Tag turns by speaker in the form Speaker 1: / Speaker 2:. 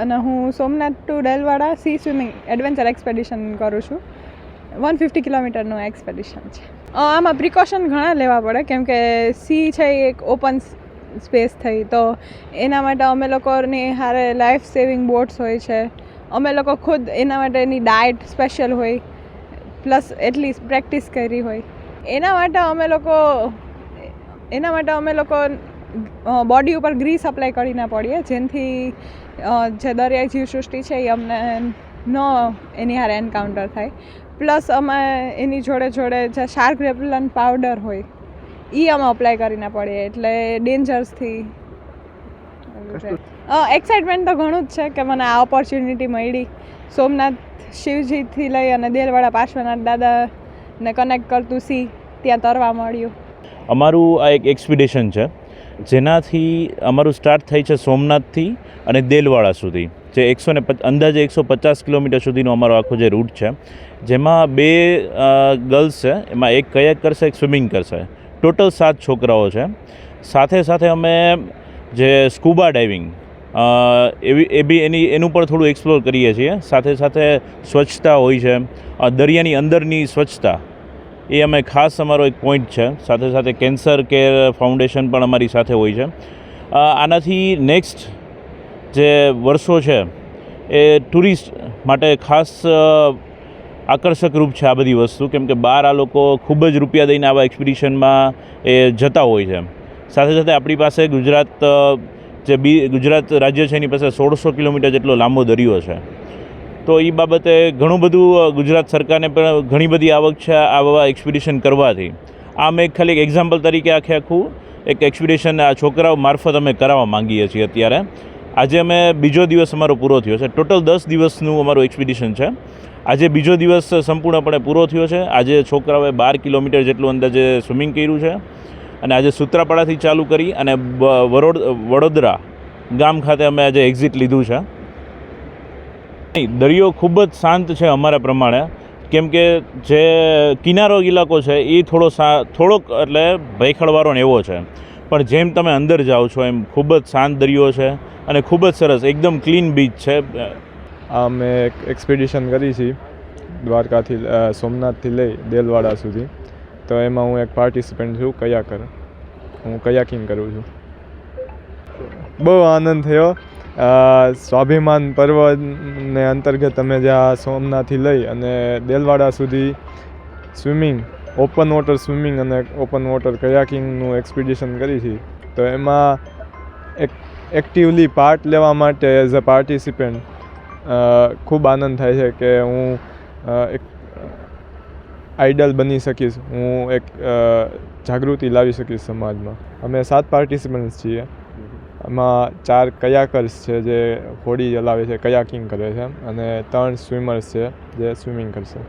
Speaker 1: અને હું Somnath to Delwada sea swimming adventure expedition કરું છું. 150 કિલોમીટરનું એક્સપેડિશન છે. આમાં પ્રિકોશન ઘણા લેવા પડે કેમ કે સી છે એ એક ઓપન સ્પેસ થઈ, તો એના માટે અમે લોકોની હારે લાઈફ સેવિંગ બોટ્સ હોય છે. અમે લોકો ખુદ એના માટેની ડાયટ સ્પેશિયલ હોય, પ્લસ એટલી પ્રેક્ટિસ કરી હોય. એના માટે અમે લોકો બોડી ઉપર ગ્રીસ અપ્લાય કરી ના પડીએ, જેનાથી જે દરિયાઈ જીવસૃષ્ટિ છે એ અમને એની હારે એન્કાઉન્ટર થાય. પ્લસ અમે એની જોડે જે શાર્ક રેપલન્ટ પાવડર હોય એ અમે અપ્લાય કરી ના પડીએ, એટલે ડેન્જર્સથી એક્સાઇટમેન્ટ તો ઘણું જ છે કે મને આ ઓપોર્ચ્યુનિટી મળી. સોમનાથ શિવજીથી લઈ અને દેલવાડા પાર્શ્વનાથ દાદાને કનેક્ટ કરતું સી ત્યાં તરવા મળ્યું.
Speaker 2: અમારું આ એક એક્સપિડિશન છે જેનાથી અમારું સ્ટાર્ટ થાય છે સોમનાથથી અને દેલવાડા સુધી, જે અંદાજે 150 કિલોમીટર સુધીનો અમારો આખો જે રૂટ છે, જેમાં 2 ગર્લ્સ છે, એમાં એક કયાક કરશે, એક સ્વિમિંગ કરશે. ટોટલ 7 છોકરાઓ છે. સાથે અમે જે સ્કૂબા ડાઇવિંગ એનું પણ થોડું એક્સપ્લોર કરીએ છીએ. સાથે સ્વચ્છતા હોય છે, દરિયાની અંદરની સ્વચ્છતા એ અમે ખાસ અમારો એક પોઈન્ટ છે. સાથે કેન્સર કેર ફાઉન્ડેશન પણ અમારી સાથે હોય છે. આનાથી નેક્સ્ટ જે વર્ષો છે એ ટુરિસ્ટ માટે ખાસ આકર્ષક રૂપ છે આ બધી વસ્તુ, કેમ કે બહાર આ લોકો ખૂબ જ રૂપિયા દઈને આવા એક્સપિડિશનમાં એ જતા હોય છે. સાથે આપણી પાસે ગુજરાત રાજ્ય છે એની પાસે 1600 કિલોમીટર જેટલો લાંબો દરિયો છે. તો એ બાબતે ઘણું બધું ગુજરાત સરકારને પણ ઘણી બધી આવક છે આવા એક્સપિડિશન કરવાથી. આમ એક ખાલી એક એક્ઝામ્પલ તરીકે આખું એક એક્સપિડિશન આ છોકરાઓ મારફત અમે કરાવવા માંગીએ છીએ. અત્યારે આજે અમે બીજો દિવસ અમારો પૂરો થયો છે. ટોટલ 10 દિવસનું અમારું એક્સપિડિશન છે. આજે બીજો દિવસ સંપૂર્ણપણે પૂરો થયો છે. આજે છોકરાઓએ 12 કિલોમીટર જેટલું અંદાજે સ્વિમિંગ કર્યું છે અને આજે સૂત્રાપાડાથી ચાલુ કરી અને વડોદરા ગામ ખાતે અમે આજે એક્ઝિટ લીધું છે. દરિયો ખૂબ જ શાંત છે અમારા પ્રમાણે, કેમ કે જે કિનારો ઇલાકો છે એ થોડોક એટલે ભયખડવાળો ને એવો છે, પણ જેમ તમે અંદર જાઓ છો એમ ખૂબ જ શાંત દરિયો છે અને ખૂબ જ સરસ એકદમ ક્લીન બીચ છે.
Speaker 3: મેં એક એક્સપિડિશન કરી છે દ્વારકાથી સોમનાથથી લઈ દેલવાડા સુધી. તો એમાં હું એક પાર્ટિસિપન્ટ છું, હું કયાકિંગ કરું છું. બહુ આનંદ થયો. સ્વાભિમાન પર્વને અંતર્ગત અમે જ્યાં સોમનાથથી લઈ અને દેલવાડા સુધી સ્વિમિંગ, ઓપન વોટર સ્વિમિંગ અને ઓપન વોટર કયાકિંગનું એક્સપિડિશન કરી છે. તો એમાં એક્ટિવલી પાર્ટ લેવા માટે એઝ અ પાર્ટિસિપન્ટ ખૂબ આનંદ થાય છે કે હું એક આઇડલ બની શકીશ, હું એક જાગૃતિ લાવી શકીશ સમાજમાં. અમે 7 પાર્ટિસિપન્ટ્સ છીએ. એમાં 4 કયાકર્સ છે જે હોડી ચલાવે છે, કયાકિંગ કરે છે, અને 3 સ્વિમર્સ છે જે સ્વિમિંગ કરશે.